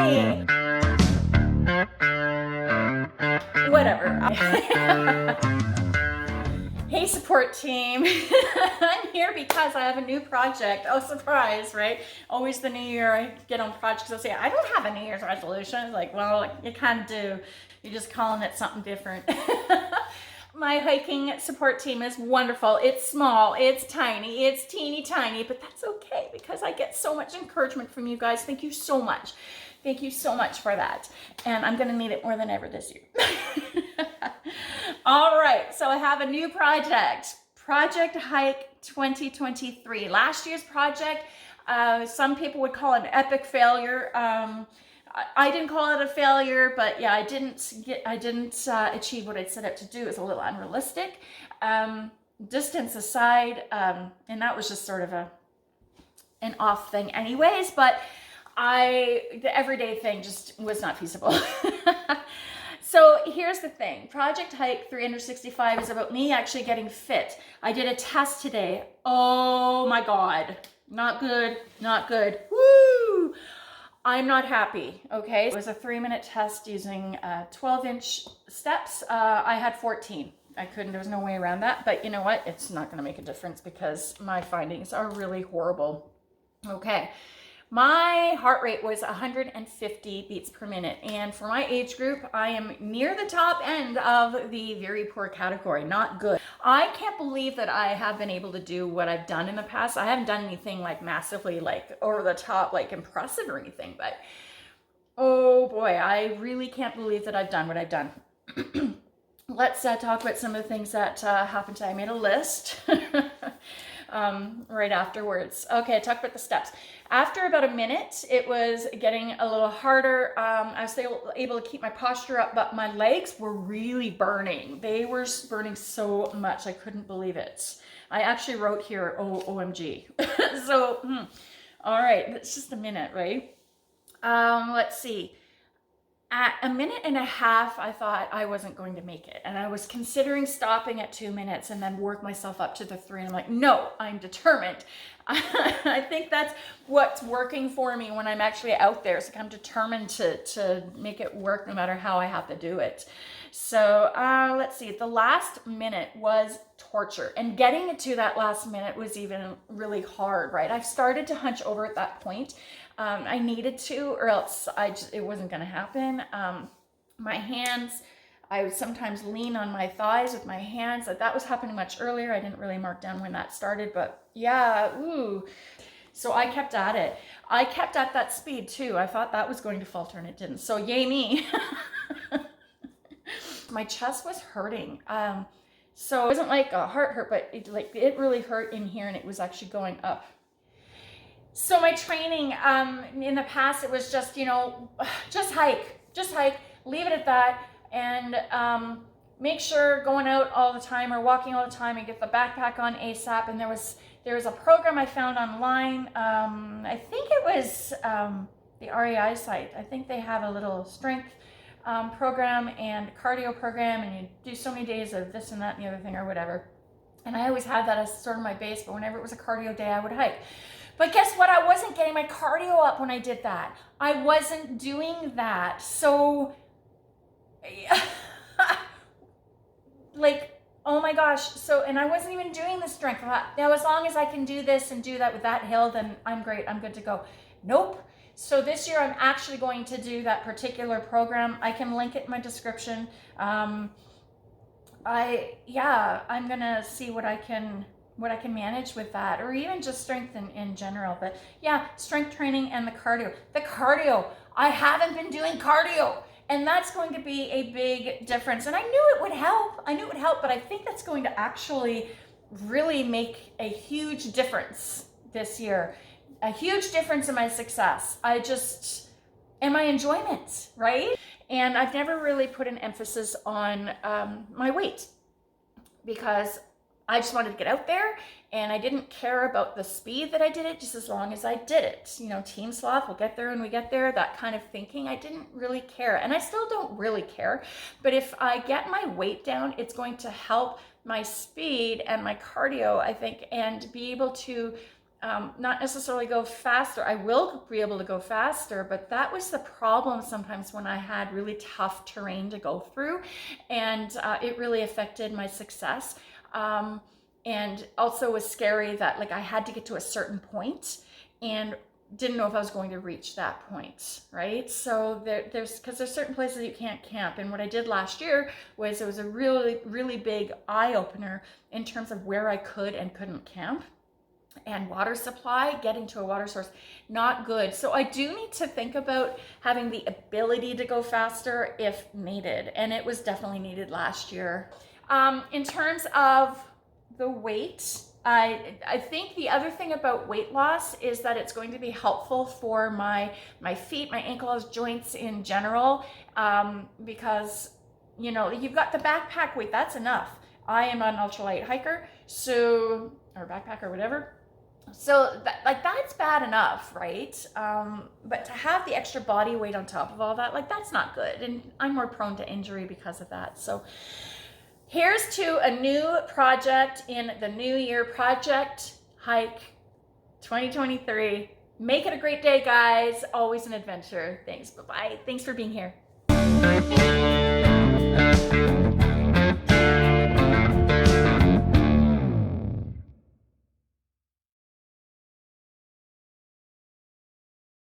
Hi! Whatever. Hey, support team. I'm here because I have a new project. Oh, surprise, right? Always the new year I get on projects. I'll say, I don't have a New Year's resolution. It's like, well, you kind of do. You're just calling it something different. My hiking support team is wonderful. It's small, it's tiny, it's teeny tiny, but that's okay because I get so much encouragement from you guys. Thank you so much. Thank you so much for that. And I'm gonna need it more than ever this year. All right, so I have a new project, Project Hike 2023. Last year's project, some people would call it an epic failure. I didn't call it a failure, but yeah, I didn't achieve what I'd set out to do. It was a little unrealistic. Distance aside, and that was just sort of an off thing anyways, but the everyday thing just was not feasible. So here's the thing. Project Hike 365 is about me actually getting fit. I did a test today. Oh my God. Not good, not good. Woo! I'm not happy, okay? It was a 3-minute test using 12-inch steps. I had 14. There was no way around that, but you know what? It's not gonna make a difference because my findings are really horrible. Okay, my heart rate was 150 beats per minute. And for my age group, I am near the top end of the very poor category, not good. I can't believe that I have been able to do what I've done in the past. I haven't done anything like massively like over the top, like impressive or anything, but oh boy, I really can't believe that I've done what I've done. Let's talk about some of the things that happened today. I made a list right afterwards. Okay, I talked about the steps. After about a minute, it was getting a little harder. I was able to keep my posture up, but my legs were really burning. They were burning so much. I couldn't believe it. I actually wrote here, oh, OMG. So, all right, it's just a minute, right? Let's see. At a minute and a half, I thought I wasn't going to make it. And I was considering stopping at 2 minutes and then work myself up to the 3. And I'm like, no, I'm determined. I think that's what's working for me when I'm actually out there. It's like I'm determined to make it work no matter how I have to do it. So let's see, the last minute was torture. And getting to that last minute was even really hard, right? I started to hunch over at that point. I needed to, or else it wasn't going to happen. My hands, I would sometimes lean on my thighs with my hands. That was happening much earlier. I didn't really mark down when that started, but yeah, ooh. So I kept at it. I kept at that speed too. I thought that was going to falter and it didn't. So yay me. My chest was hurting. So it wasn't like a heart hurt, but it really hurt in here and it was actually going up. So my training in the past, it was just, just hike, leave it at that, and make sure going out all the time or walking all the time and get the backpack on ASAP. And there was a program I found online. I think it was the REI site. I think they have a little strength program and cardio program, and you do so many days of this and that and the other thing or whatever. And I always had that as sort of my base, but whenever it was a cardio day, I would hike. But guess what? I wasn't getting my cardio up when I did that. I wasn't doing that. So, like, oh my gosh. So, and I wasn't even doing the strength. Now, as long as I can do this and do that with that hill, then I'm great. I'm good to go. Nope. So this year, I'm actually going to do that particular program. I can link it in my description. I'm gonna see what I can manage with that, or even just strength in general. But yeah, strength training and the cardio. I haven't been doing cardio, and that's going to be a big difference. And I knew it would help, but I think that's going to actually really make a huge difference this year. A huge difference in my success. And my enjoyment, right? And I've never really put an emphasis on my weight because I just wanted to get out there and I didn't care about the speed that I did it, just as long as I did it. Team sloth, we'll get there when we get there, that kind of thinking. I didn't really care, and I still don't really care. But if I get my weight down, it's going to help my speed and my cardio, I think, and be able to not necessarily go faster. I will be able to go faster, but that was the problem sometimes when I had really tough terrain to go through, and it really affected my success. And also was scary that like I had to get to a certain point and didn't know if I was going to reach that point, right? So there's certain places you can't camp. And what I did last year was it was a really, really big eye opener in terms of where I could and couldn't camp. And water supply, getting to a water source, not good. So I do need to think about having the ability to go faster if needed. And it was definitely needed last year. In terms of the weight, I think the other thing about weight loss is that it's going to be helpful for my feet, my ankles, joints in general, because, you know, you've got the backpack weight, that's enough. I am an ultralight hiker, so, or backpacker, whatever. So that's bad enough, right? But to have the extra body weight on top of all that, like that's not good. And I'm more prone to injury because of that. So here's to a new project in the new year, Project Hike 2023. Make it a great day, guys. Always an adventure. Thanks. Bye-bye. Thanks for being here.